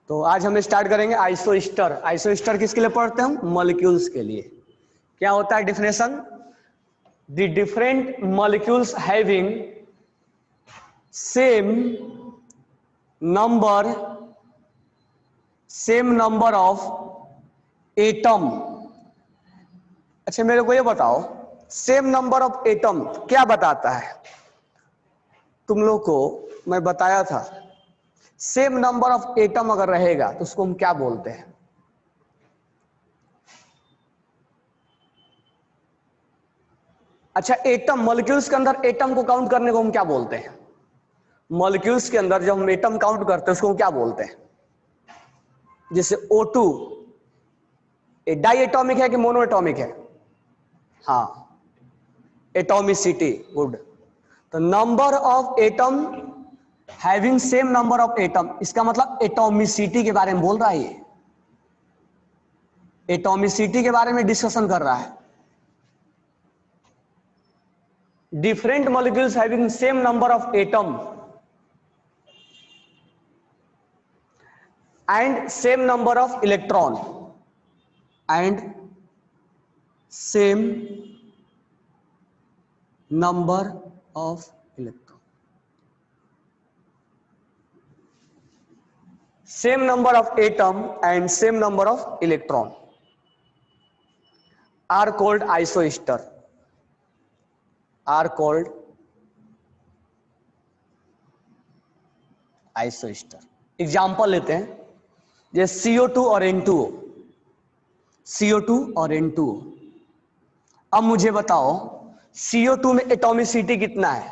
तो आज हम स्टार्ट करेंगे आइसोस्टर। आइसोस्टर किसके लिए पढ़ते हैं हम? मॉलिक्यूल्स के लिए। क्या होता है definition? The different molecules having same number of atom. अच्छा मेरे को ये बताओ, सेम नंबर ऑफ एटम क्या बताता है? तुम लोग को मैं बताया था, सेम नंबर ऑफ एटम अगर रहेगा तो उसको हम क्या बोलते हैं? अच्छा एटम, मॉलिक्यूल्स के अंदर एटम को काउंट करने को हम क्या बोलते हैं? मॉलिक्यूल्स के अंदर जब हम एटम काउंट करते हैं उसको हम क्या बोलते हैं? जैसे O2 डाई एटॉमिक है कि मोनो एटॉमिक है? हाँ, एटॉमिसिटी। गुड। तो number of atom having same number of atom, इसका मतलब एटॉमिसिटी के बारे में बोल रहा है। ये एटॉमिसिटी के बारे में डिस्कशन कर रहा है। Different molecules having same number of atom and same number of electron and same number of electron, same number of atom and same number of electron are called isoester, are called isoester। Example लेते हैं, जैसे CO2 और N2O, CO2 और N2O। अब मुझे बताओ CO2 में atomicity कितना है?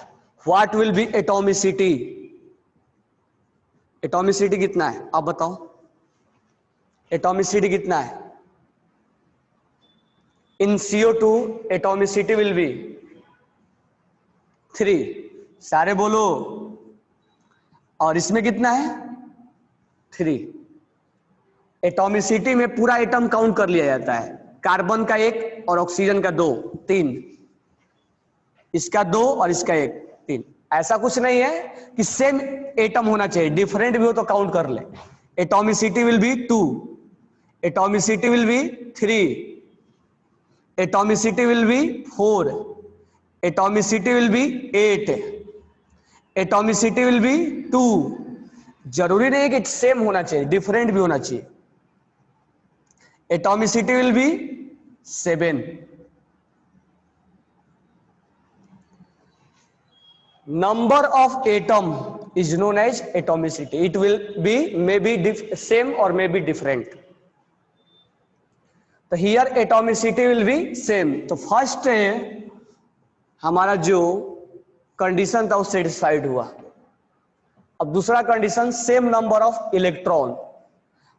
What will be atomicity? Atomicity कितना है आप बताओ? एटॉमिसिटी कितना है? इन CO2 एटॉमिसिटी विल बी 3। सारे बोलो। और इसमें कितना है? 3। एटॉमिसिटी में पूरा एटम काउंट कर लिया जाता है, कार्बन का 1 और ऑक्सीजन का 2, 3, इसका 2 और इसका 1, 3। ऐसा कुछ नहीं है कि सेम एटम होना चाहिए, डिफरेंट भी हो तो काउंट कर ले। Atomicity will be 2, atomicity will be 3, atomicity will be 4, atomicity will be 8, atomicity will be 2। जरूरी नहीं है कि सेम होना चाहिए, डिफरेंट भी होना चाहिए। Atomicity will be 7। Number of atom is known as atomicity. It will be maybe same or maybe different. तो here atomicity will be same। तो फर्स्ट हमारा जो कंडीशन था वो सेटिस्फाइड हुआ। अब दूसरा condition, same number of electron.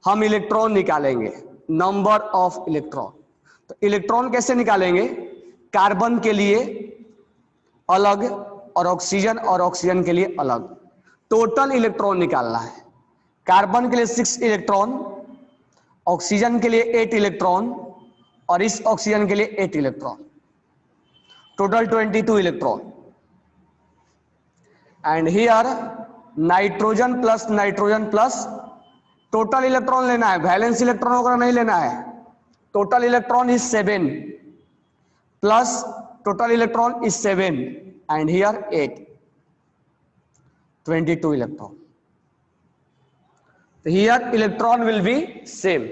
हम इलेक्ट्रॉन निकालेंगे, नंबर ऑफ इलेक्ट्रॉन। तो इलेक्ट्रॉन कैसे निकालेंगे? कार्बन के लिए अलग और ऑक्सीजन के लिए अलग। टोटल इलेक्ट्रॉन निकालना है। कार्बन के लिए 6 इलेक्ट्रॉन, ऑक्सीजन के लिए 8 इलेक्ट्रॉन और इस ऑक्सीजन के लिए 8 electron, total 22 electron. And here nitrogen plus total electron लेना है, वैलेंस इलेक्ट्रॉन वगैरह नहीं लेना है। Total electron is 7 plus total electron is 7 and here 8, 22 electron। तो here electron will be same।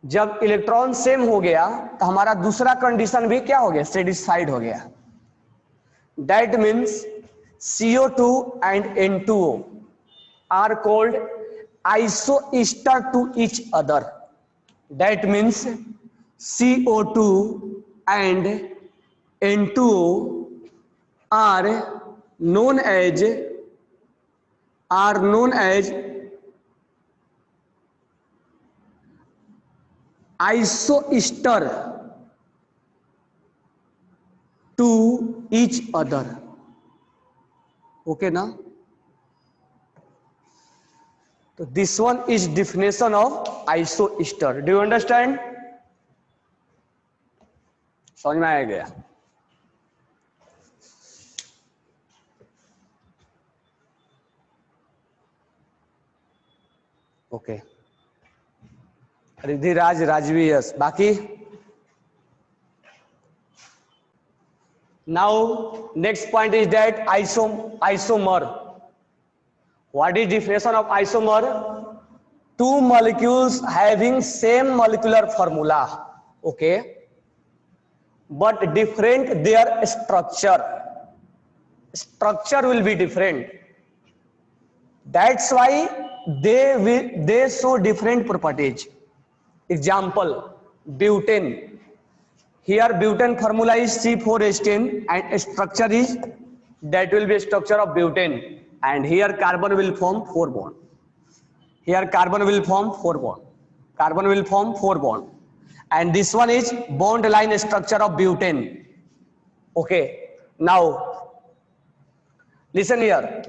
जब इलेक्ट्रॉन सेम हो गया तो हमारा दूसरा कंडीशन भी क्या हो गया? सेटिस्फाइड हो गया। That means CO2 and N2O are called isoester to each other। That means CO2 and N2O are known as isoester to each other। Okay ना? तो this one is definition of isoster. Do you understand? समझ में आ गया? Okay, रिधिराज, Rajvi, yes, बाकी now next point is that isomer. What is definition of isomer? Two molecules having same molecular formula, okay, but different their structure will be different. That's why they show different properties. Example, butane. Here butane formula is C4H10 and structure is, that will be a structure of butane, and here carbon will form 4 bond. Here carbon will form 4 bond. Carbon will form 4 bond. And this one is bond line structure of butane. Okay. Now listen here.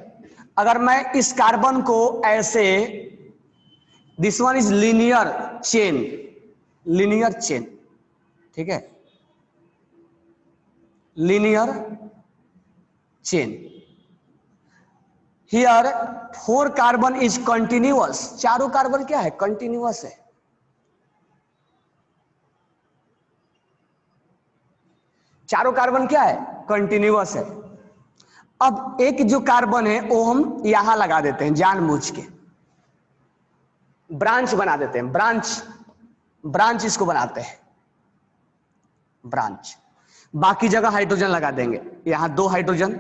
अगर मैं इस carbon को ऐसे, this one is linear chain, ठीक है, linear chain. Here 4 carbon is continuous. चारों carbon क्या है? कंटिन्यूअस है. चारों कार्बन क्या है? कंटिन्यूअस है. अब एक जो कार्बन है वो हम यहां लगा देते हैं जानबूझ के, ब्रांच बना देते हैं. ब्रांच इसको बनाते हैं ब्रांच. बाकी जगह हाइड्रोजन लगा देंगे. यहां 2 हाइड्रोजन,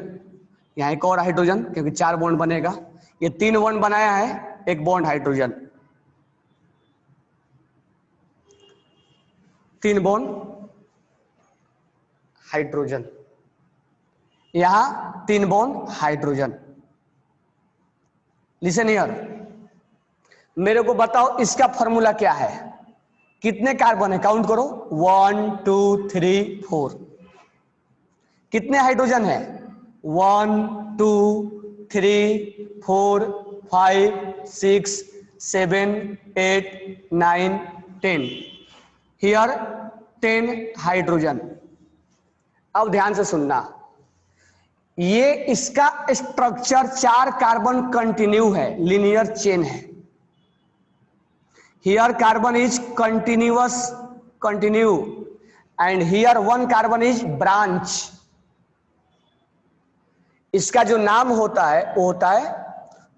यहां एक और हाइड्रोजन, क्योंकि 4 बॉन्ड बनेगा. ये 3 बॉन्ड बनाया है, 1 बॉन्ड हाइड्रोजन, 3 बॉन्ड हाइड्रोजन, यहां 3 बॉन्ड हाइड्रोजन. लिसन हियर, मेरे को बताओ इसका फॉर्मूला क्या है? कितने कार्बन है? काउंट करो. 1 2 3 4. कितने हाइड्रोजन है? 1 2 3 4 5 6 7 8 9 10. Here 10 hydrogen. अब ध्यान से सुनना, ये इसका स्ट्रक्चर 4 कार्बन कंटिन्यू है, लीनियर चेन है. Here carbon is continue and here 1 carbon is branch. इसका जो नाम होता है वो होता है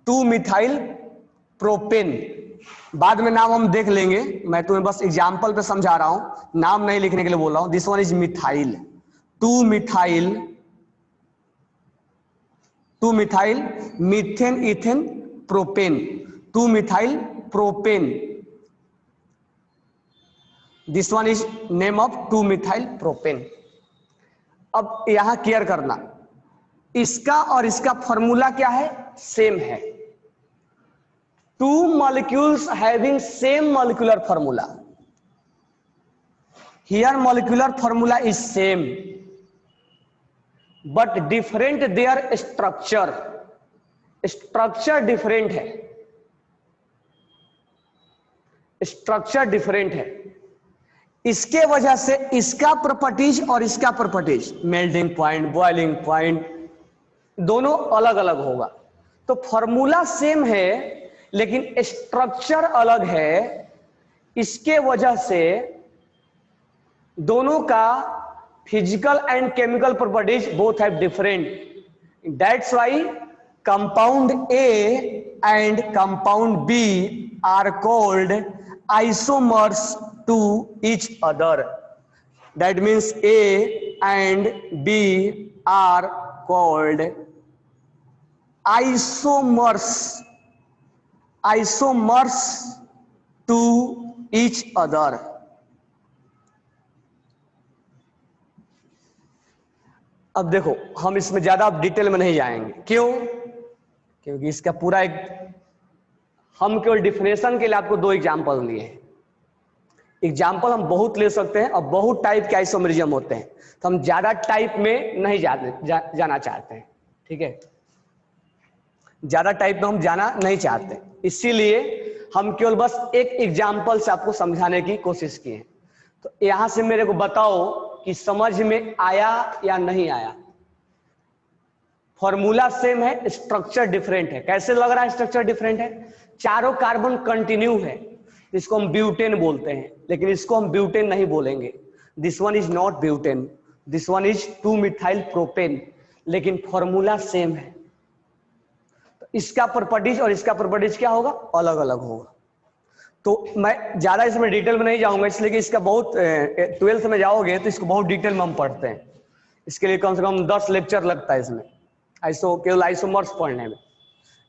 2 मिथाइल प्रोपेन. बाद में नाम हम देख लेंगे, मैं तुम्हें बस एग्जांपल पे समझा रहा हूं, नाम नहीं लिखने के लिए बोल रहा हूं. This one is methyl, 2 methyl methane ethane propane, 2 methyl propane. This one is name of 2 methyl propane. अब यहां क्लियर करना, इसका और इसका फॉर्मूला क्या है? सेम है. 2 molecules having same molecular formula. Here molecular formula is same, but different their structure. Structure different है, structure different है. इसके वजह से इसका प्रॉपर्टीज और इसका properties, melting point, boiling point, दोनों अलग अलग होगा. तो फॉर्मूला सेम है लेकिन स्ट्रक्चर अलग है. इसके वजह से दोनों का physical and chemical properties both have different. That's why compound A and compound B are called isomers to each other. That means A and B are called isomers to each other. अब देखो, हम इसमें ज्यादा detail में नहीं जाएंगे. क्यों? क्योंकि इसका पूरा एक, हम केवल डिफिनेशन के लिए आपको 2 एग्जाम्पल दिए हैं. एग्जाम्पल हम बहुत ले सकते हैं और बहुत टाइप के आइसोमेरिज्म होते हैं, तो हम ज्यादा टाइप में नहीं जाना चाहते हैं. ठीक है, ज्यादा टाइप में हम जाना नहीं चाहते, इसीलिए हम केवल बस एक एग्जाम्पल से आपको समझाने की कोशिश किए. तो यहां से मेरे को बताओ कि समझ में आया या नहीं आया. फॉर्मूला सेम है, स्ट्रक्चर डिफरेंट है। कैसे लग रहा है स्ट्रक्चर डिफरेंट है? चारों कार्बन कंटिन्यू है, इसको हम ब्यूटेन बोलते हैं, लेकिन इसको हम ब्यूटेन नहीं बोलेंगे। This one is not butane, this one is 2 methyl propane, लेकिन फॉर्मूला सेम है। तो इसका प्रॉपर्टीज और इसका प्रॉपर्टीज क्या होगा? अलग अलग होगा। तो मैं ज्यादा इसमें डिटेल में नहीं जाऊंगा, इसलिए कि इसका बहुत 12th में जाओगे तो इसको बहुत डिटेल में हम पढ़ते हैं। इसके लिए कम से कम 10 लेक्चर लगता है इसमें, केवल आइसोमर्स पढ़ने में।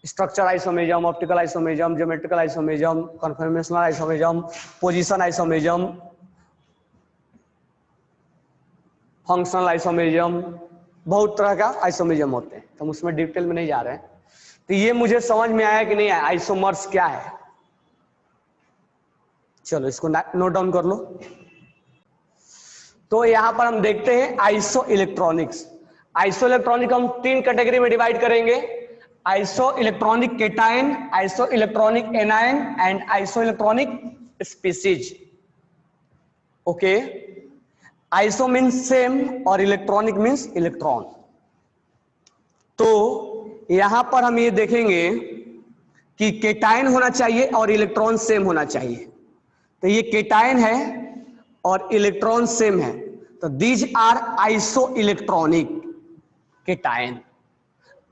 Structure isomerism, optical isomerism, geometrical isomerism, conformational isomerism, position isomerism, functional isomerism, बहुत तरह का आइसोमेरिज्म होते हैं, तो हम उसमें डिटेल में नहीं जा रहे हैं। तो ये मुझे समझ में आया कि नहीं आया, आइसोमर्स क्या है? चलो इसको नोट डाउन कर लो। तो यहां पर हम देखते हैं आइसो इलेक्ट्रॉनिक्स। आइसो इलेक्ट्रॉनिक हम 3 कैटेगरी में डिवाइड करेंगे: iso electronic cation, iso electronic anion and iso electronic species. Okay, iso means same और इलेक्ट्रॉनिक मीन्स इलेक्ट्रॉन। तो यहां पर हम ये देखेंगे कि केटायन होना चाहिए और इलेक्ट्रॉन सेम होना चाहिए। तो ये केटायन है और इलेक्ट्रॉन सेम है, तो these are isoelectronic cation.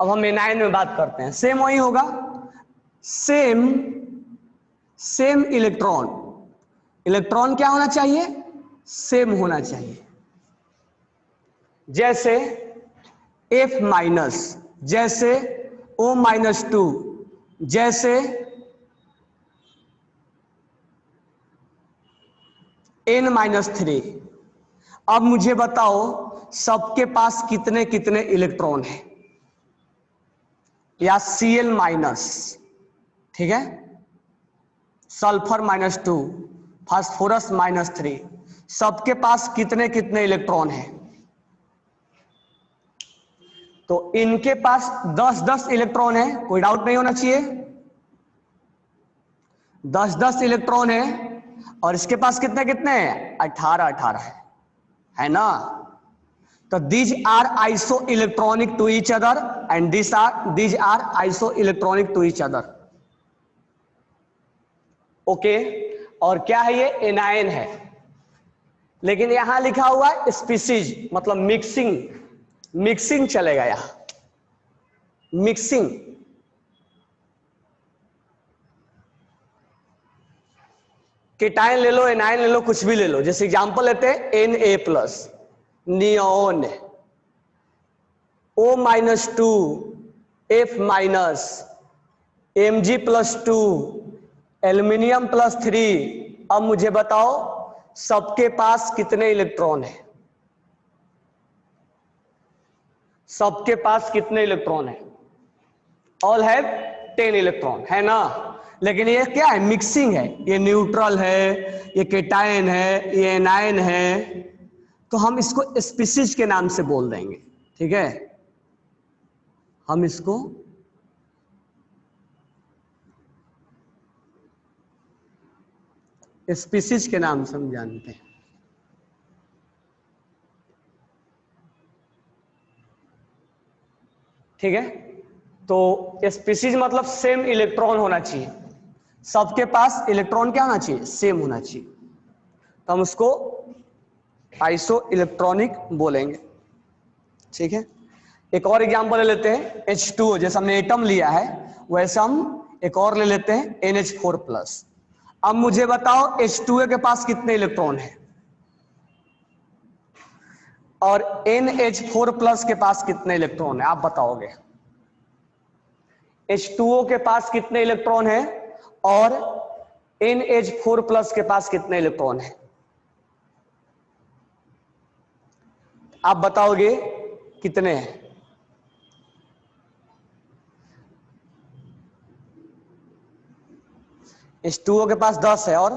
अब हम एनायन में बात करते हैं, सेम वही होगा, सेम इलेक्ट्रॉन। इलेक्ट्रॉन क्या होना चाहिए? सेम होना चाहिए। जैसे F माइनस, जैसे O-2, जैसे N-3। अब मुझे बताओ सबके पास कितने कितने इलेक्ट्रॉन है? या Cl माइनस, ठीक है, सल्फर -2, फास्फोरस -3, सबके पास कितने कितने इलेक्ट्रॉन है? तो इनके पास 10-10 इलेक्ट्रॉन है, कोई डाउट नहीं होना चाहिए। 10-10 इलेक्ट्रॉन है, और इसके पास कितने कितने हैं? 18-18 है ना। तो these are isoelectronic to each other and these are isoelectronic to each other. Okay, और क्या है ये? एनायन है, लेकिन यहां लिखा हुआ है स्पीसीज, मतलब मिक्सिंग चलेगा यहां, मिक्सिंग। केटायन ले लो, एनायन ले लो, कुछ भी ले लो। जैसे एग्जांपल लेते हैं Na+, neon, O-2, F-, Mg+2, aluminium +3। अब मुझे बताओ सबके पास कितने इलेक्ट्रॉन है? सबके पास कितने इलेक्ट्रॉन है? ऑल हैव 10 इलेक्ट्रॉन, है ना। लेकिन ये क्या है? मिक्सिंग है, ये न्यूट्रल है, ये केटायन है, ये एनायन है, तो हम इसको स्पीसीज के नाम से बोल देंगे, ठीक है। हम इसको स्पीसीज के नाम से हम जानते हैं, ठीक है। तो स्पीसीज मतलब सेम इलेक्ट्रॉन होना चाहिए, सबके पास इलेक्ट्रॉन क्या होना चाहिए? सेम होना चाहिए, तो हम उसको आइसो इलेक्ट्रॉनिक बोलेंगे, ठीक है। एक और एग्जांपल ले लेते हैं, H2O। जैसे हमने एटम लिया है वैसे हम एक और ले लेते हैं, NH4+। अब मुझे बताओ H2O के पास कितने इलेक्ट्रॉन है और NH4+ के पास कितने इलेक्ट्रॉन है? आप बताओगे। H2O के पास कितने इलेक्ट्रॉन है और NH4+ के पास कितने इलेक्ट्रॉन है? आप बताओगे कितने हैं? H2O के पास 10 है, और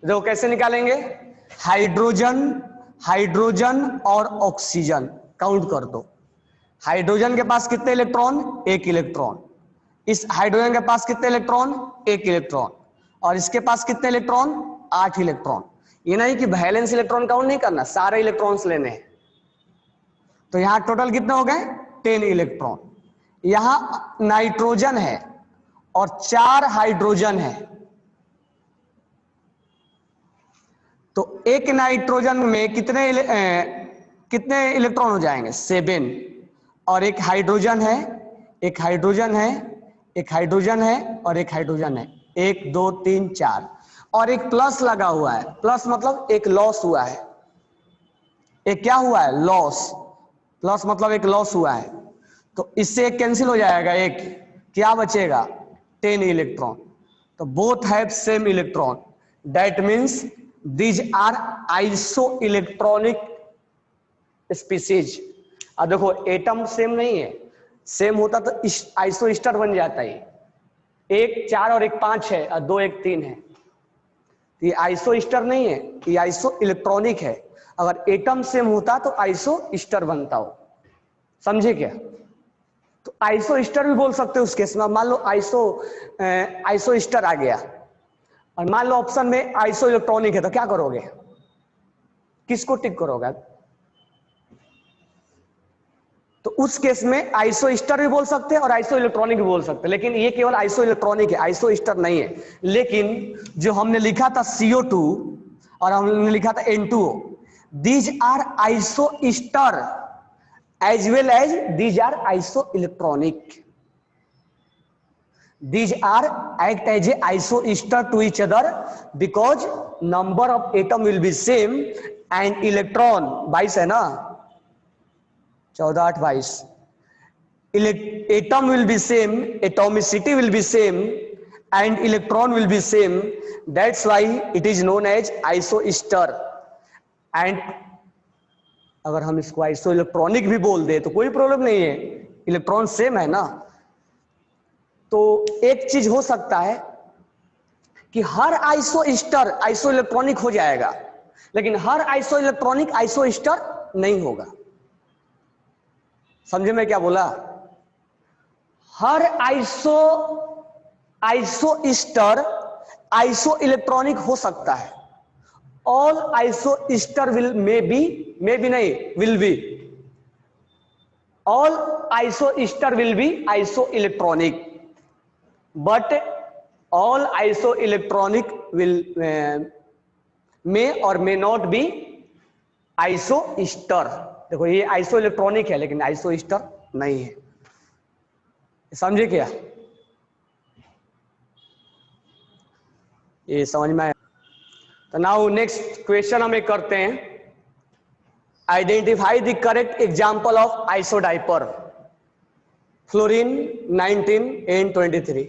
देखो कैसे निकालेंगे? हाइड्रोजन और ऑक्सीजन काउंट कर दो। हाइड्रोजन के पास कितने इलेक्ट्रॉन? 1 इलेक्ट्रॉन। इस हाइड्रोजन के पास कितने इलेक्ट्रॉन? 1 इलेक्ट्रॉन। और इसके पास कितने इलेक्ट्रॉन? 8 इलेक्ट्रॉन। ये नहीं कि वैलेंस इलेक्ट्रॉन काउंट नहीं करना, सारे इलेक्ट्रॉन्स लेने हैं। तो यहां टोटल कितने हो गए? 10 इलेक्ट्रॉन। यहां नाइट्रोजन है और 4 हाइड्रोजन है, तो एक नाइट्रोजन में कितने इलेक्ट्रॉन हो जाएंगे? 7। और एक हाइड्रोजन है, एक हाइड्रोजन है, एक हाइड्रोजन है और एक हाइड्रोजन है। 1 2 3 4 और एक प्लस लगा हुआ है। प्लस मतलब एक लॉस हुआ है। एक क्या हुआ है? लॉस। प्लस मतलब एक लॉस हुआ है, तो इससे एक कैंसिल हो जाएगा। एक क्या बचेगा? 10 इलेक्ट्रॉन। तो both have same electron, that means these are isoelectronic species. अब देखो एटम सेम नहीं है, सेम होता तो आइसो स्टार बन जाता है। 1 4 और 1 5 है और 2 1 3 है। ये आइसो स्टार नहीं है, ये आइसो इलेक्ट्रॉनिक है। अगर एटम सेम होता तो आइसो स्टार बनता हो। समझे क्या? तो आइसो स्टार भी बोल सकते हो उस केस में। मान लो आइसो स्टार आ गया और मान लो ऑप्शन में आइसो इलेक्ट्रॉनिक है, तो क्या करोगे? किसको टिक करोगे? तो उस केस में आइसो स्टार भी बोल सकते हैं और आइसो इलेक्ट्रॉनिक भी बोल सकते हैं, लेकिन ये केवल आइसो इलेक्ट्रॉनिक है, आइसो स्टार नहीं है। लेकिन जो हमने लिखा था CO2 और हमने लिखा था N2O, these are isoster as well as these are isoelectronic. These are act as a isoester to each other because number of atom will be same and electron 22 है ना, 14 8 22, atom will be same, atomicity will be same and electron will be same. That's why it is known as isoester. And अगर हम इसको iso electronic भी बोल दे तो कोई problem नहीं है, इलेक्ट्रॉन सेम है ना। तो एक चीज हो सकता है कि हर आइसो स्टार आइसो इलेक्ट्रॉनिक हो जाएगा, लेकिन हर आइसो इलेक्ट्रॉनिक आइसो स्टार नहीं होगा। समझे मैं क्या बोला? हर आइसो स्टार आइसो इलेक्ट्रॉनिक हो सकता है। All isoster will may be नहीं will be, all isoster will be isoelectronic, but all isoelectronic will may or may not be isoester। देखो ये आइसो इलेक्ट्रॉनिक है लेकिन isoster नहीं है। समझे क्या? ये समझ में आया? तो नाउ नेक्स्ट क्वेश्चन हमें करते हैं, identify the correct example of isodiapher. Fluorine 19 N23,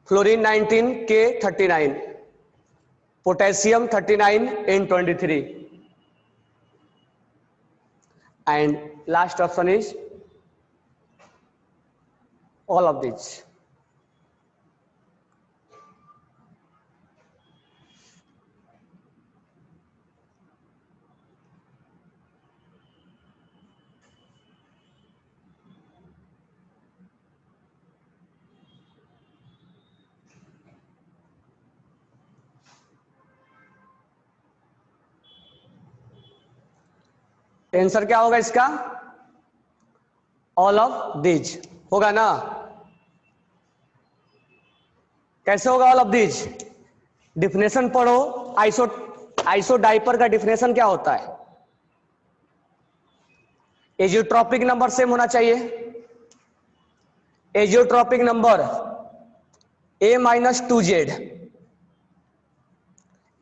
fluorine 19 K39, potassium 39 N23 and last option is all of these. Answer क्या होगा इसका? ऑल ऑफ दीज होगा ना। कैसे होगा ऑल ऑफ दीज? डिफिनेशन पढ़ो। आइसोडाइपर का डिफिनेशन क्या होता है? एजियोट्रॉपिक नंबर सेम होना चाहिए। Azeotropic number A-2Z,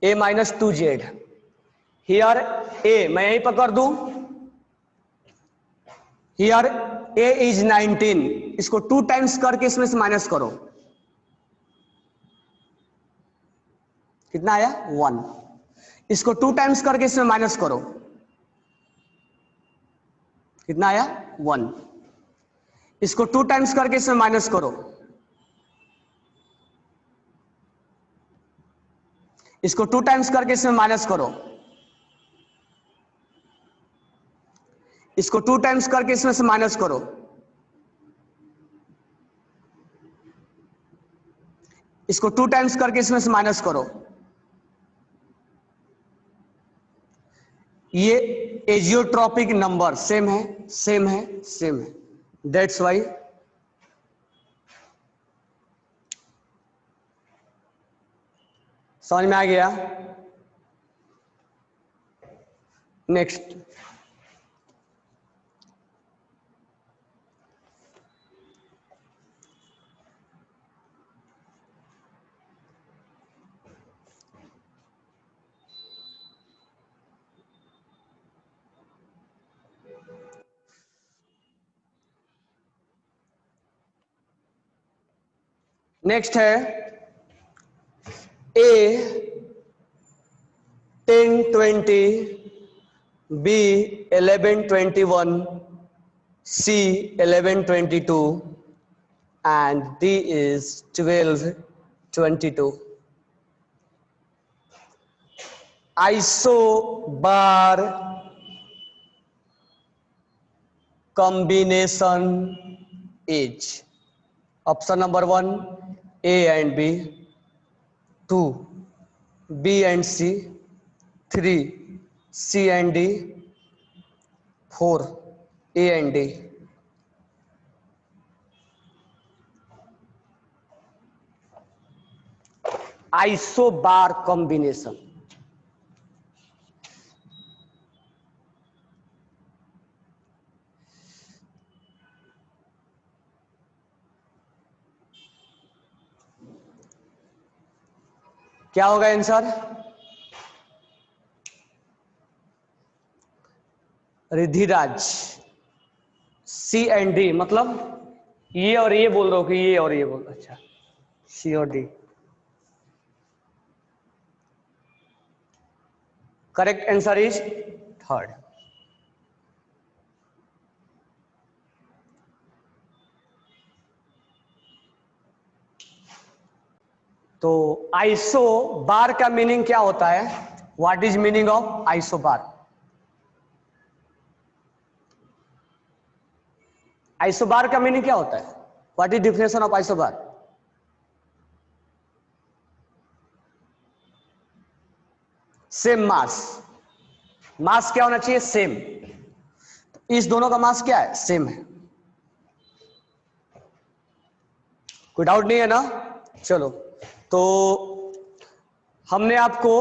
A-2Z। Here A मैं यहीं पर कर दूं, हियर A इज 19, इसको 2 टाइम्स करके इसमें से माइनस करो, कितना आया? 1। इसको 2 टाइम्स करके इसमें माइनस करो, कितना आया? 1। इसको 2 टाइम्स करके इसमें माइनस करो, इसको 2 टाइम्स करके इसमें माइनस करो, इसको 2 टाइम्स करके इसमें से माइनस करो, इसको 2 टाइम्स करके इसमें से माइनस करो। ये एजियोट्रॉपिक नंबर सेम है, सेम है, सेम है, दैट्स वाई समझ में आ गया। नेक्स्ट, नेक्स्ट है ए 1020, B 1121, C 1122 and D is 1222. Isobar combination is option number 1 A and B, 2 B and C, 3 C and D, 4 A and D. Isobar combination, क्या होगा answer? रिधिराज, C and D, मतलब ये और ये बोल रहे हो कि ये और ये बोल, अच्छा सी और D. Correct answer is third. तो आइसो बार का मीनिंग क्या होता है? What is meaning of isobar? Isobar का मीनिंग क्या होता है? What is definition of isobar? Same mass. Mass क्या होना चाहिए? सेम। इस दोनों का मास क्या है? सेम है। कोई डाउट नहीं है ना? चलो, तो हमने आपको